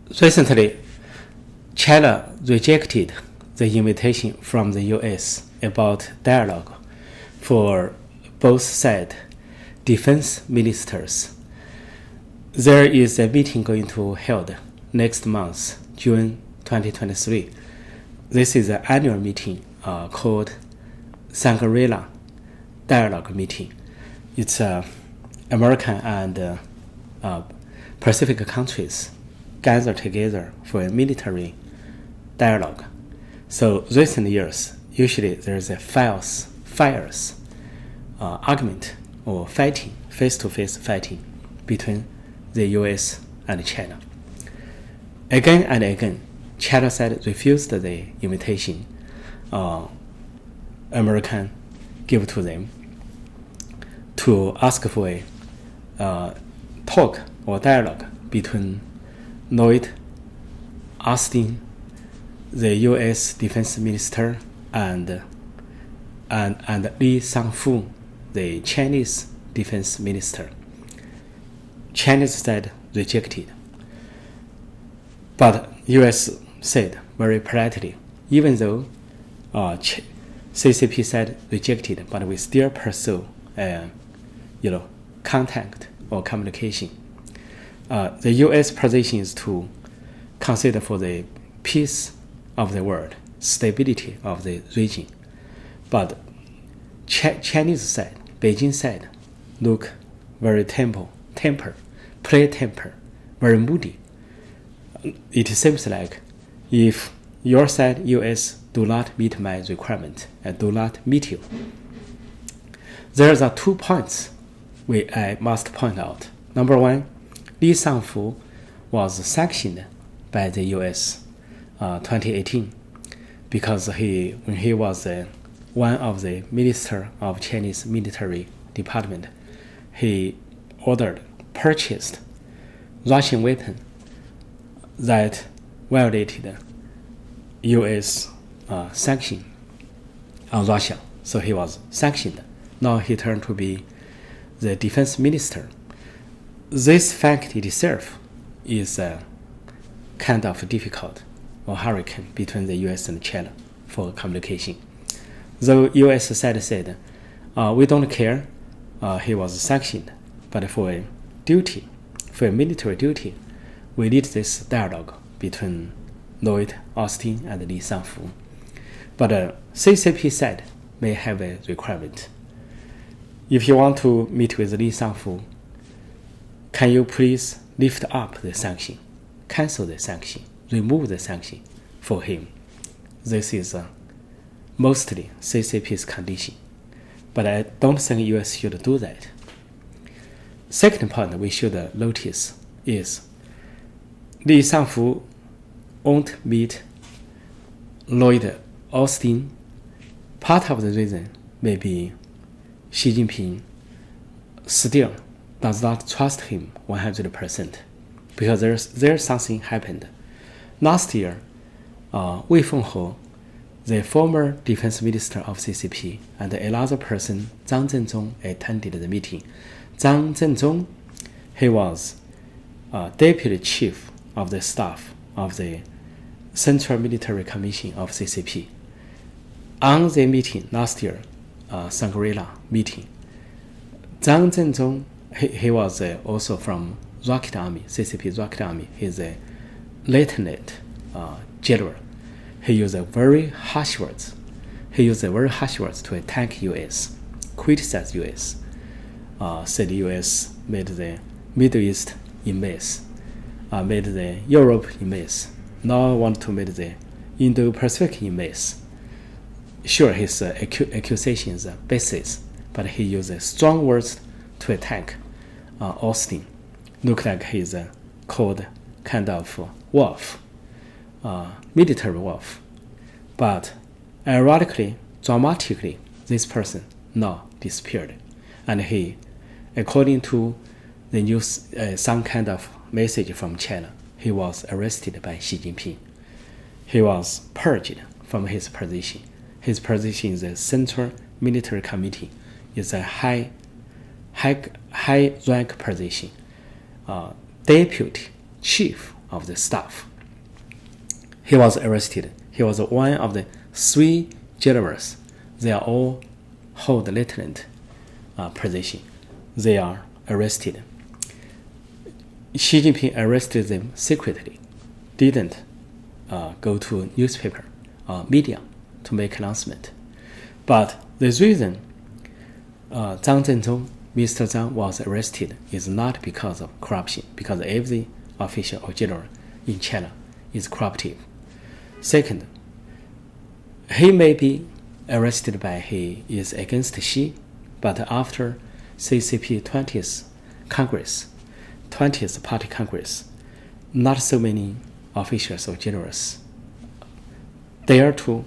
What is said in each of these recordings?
Recently, China rejected the invitation from the U.S. about dialogue for both side defense ministers. There is a meeting going to held next month, June 2023. This is an annual meeting called Shangri-La Dialogue Meeting. It's American and Pacific countries gather together for a military dialogue. So recent years, usually there's a fierce argument or fighting, face-to-face fighting between the U.S. and China. Again and again, China side refused the invitation American gave to them to ask for a talk or dialogue between Lloyd Austin, the U.S. Defense Minister, and Li Shangfu, the Chinese Defense Minister. Chinese side rejected, but U.S. said very politely, even though CCP side rejected, but we still pursue contact or communication. The U.S. position is to consider for the peace of the world, stability of the region. But Chinese side, Beijing side, look very play-temper, very moody. It seems like if your side, U.S., do not meet my requirement and do not meet you, there are 2 points I must point out. Number one, Li Shangfu was sanctioned by the U.S. 2018 because when he was one of the minister of Chinese military department, he purchased Russian weapon that violated U.S. sanction on Russia. So he was sanctioned. Now he turned to be the defense minister. This fact itself is kind of difficult or hurricane between the U.S. and China for communication. Though U.S. side said, we don't care, he was sanctioned, but for a military duty, we need this dialogue between Lloyd Austin and Li Shangfu. But CCP side may have a requirement. If you want to meet with Li Shangfu, can you please lift up the sanction, cancel the sanction, remove the sanction for him? This is mostly CCP's condition. But I don't think U.S. should do that. Second point we should notice is Li Shangfu won't meet Lloyd Austin. Part of the reason may be Xi Jinping still does not trust him 100% because there's something happened. Last year, Wei Fenghe, the former defense minister of CCP, and another person, Zhang Zhenzong, attended the meeting. Zhang Zhenzong, he was deputy chief of the staff of the Central Military Commission of CCP. On the meeting last year, Shangri-La meeting, Zhang Zhenzong, he was also from Rocket Army, CCP Rocket Army. He's a lieutenant general. He used very harsh words. To attack U.S., criticize U.S., said U.S. made the Middle East a mess, made the Europe a mess, now want to make the Indo-Pacific a mess. Sure, his accusations are baseless, but he used strong words to attack Austin. Look like he's called kind of wolf, military wolf. But ironically, dramatically, this person now disappeared. And he, according to the news, some kind of message from China, he was arrested by Xi Jinping. He was purged from his position. His position in the Central Military Committee is a high rank position. Deputy chief of the staff. He was arrested. He was one of the 3 generals. They are all hold lieutenant position. They are arrested. Xi Jinping arrested them secretly, didn't go to newspaper or media to make announcement. But the reason Zhang Zhenzong, Mr. Zhang, was arrested is not because of corruption, because every official or general in China is corruptive. Second, he may be arrested by he is against Xi, but after CCP 20th Congress, 20th Party Congress, not so many officials or generals dare to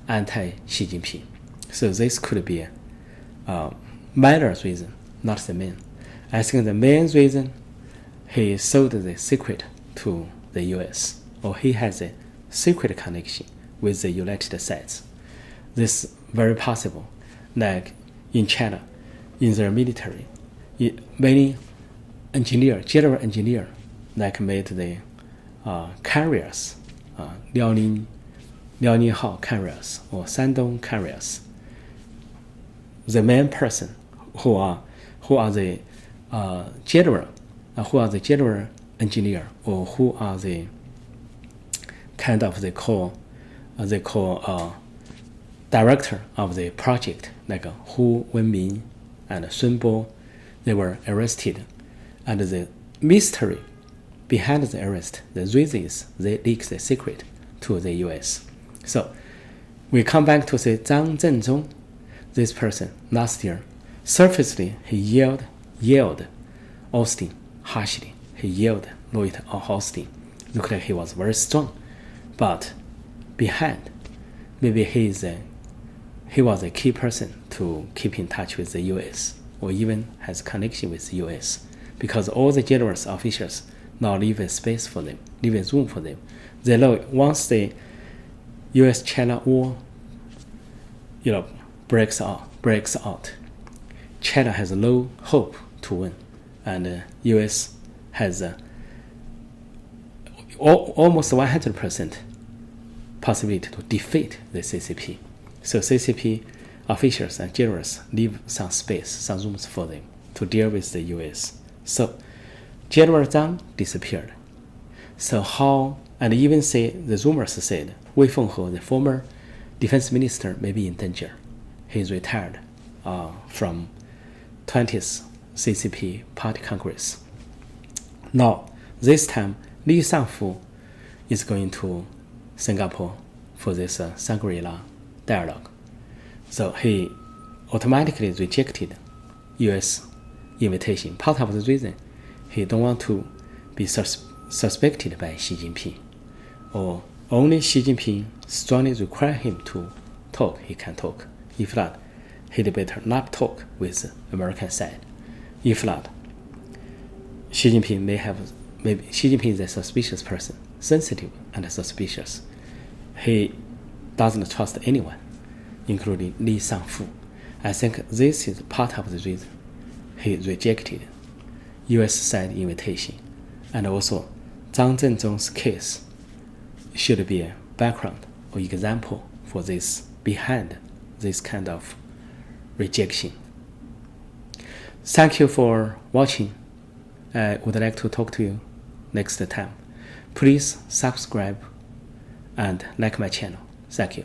anti-Xi Jinping. So this could be a minor reason, not the main. I think the main reason, he sold the secret to the US, or he has a secret connection with the United States. This is very possible. Like in China, in their military, many general engineer, like made the carriers, Liaoning Hao carriers or Shandong carriers. The main person who are the general, who are the general engineer, or who are the kind of they call director of the project, like Hu Wenmin and Sun Bo. They were arrested, and the mystery behind the arrest, the reason is they leaked the secret to the US. So we come back to say Zhang Zhenzong, this person last year, surfacely he yelled Austin harshly. He yelled Lloyd Austin. Looked like he was very strong, but behind, maybe he was a key person to keep in touch with the US, or even has connection with the US, because all the generals, officials now leave a space for them, leave a room for them. They know once the US-China war, breaks out, China has no hope to win, and US has almost 100% possibility to defeat the CCP. So CCP officials and generals leave some space, some rooms for them to deal with the US. So General Zhang disappeared. So how, and even say the rumors said Wei Fenghe, the former defense minister, may be in danger. He is retired from 20th CCP Party Congress. Now, this time, Li Shangfu is going to Singapore for this Shangri-La dialogue. So he automatically rejected U.S. invitation. Part of the reason, he don't want to be suspected by Xi Jinping, or only Xi Jinping strongly require him to talk, he can talk. If not, he'd better not talk with the American side. If not, Xi Jinping Xi Jinping is a suspicious person, sensitive and suspicious. He doesn't trust anyone, including Li Shangfu. I think this is part of the reason he rejected U.S. side invitation, and also Zhang Zhenzong's case should be a background or example for this, behind this kind of rejection. Thank you for watching. I would like to talk to you next time. Please subscribe and like my channel. Thank you.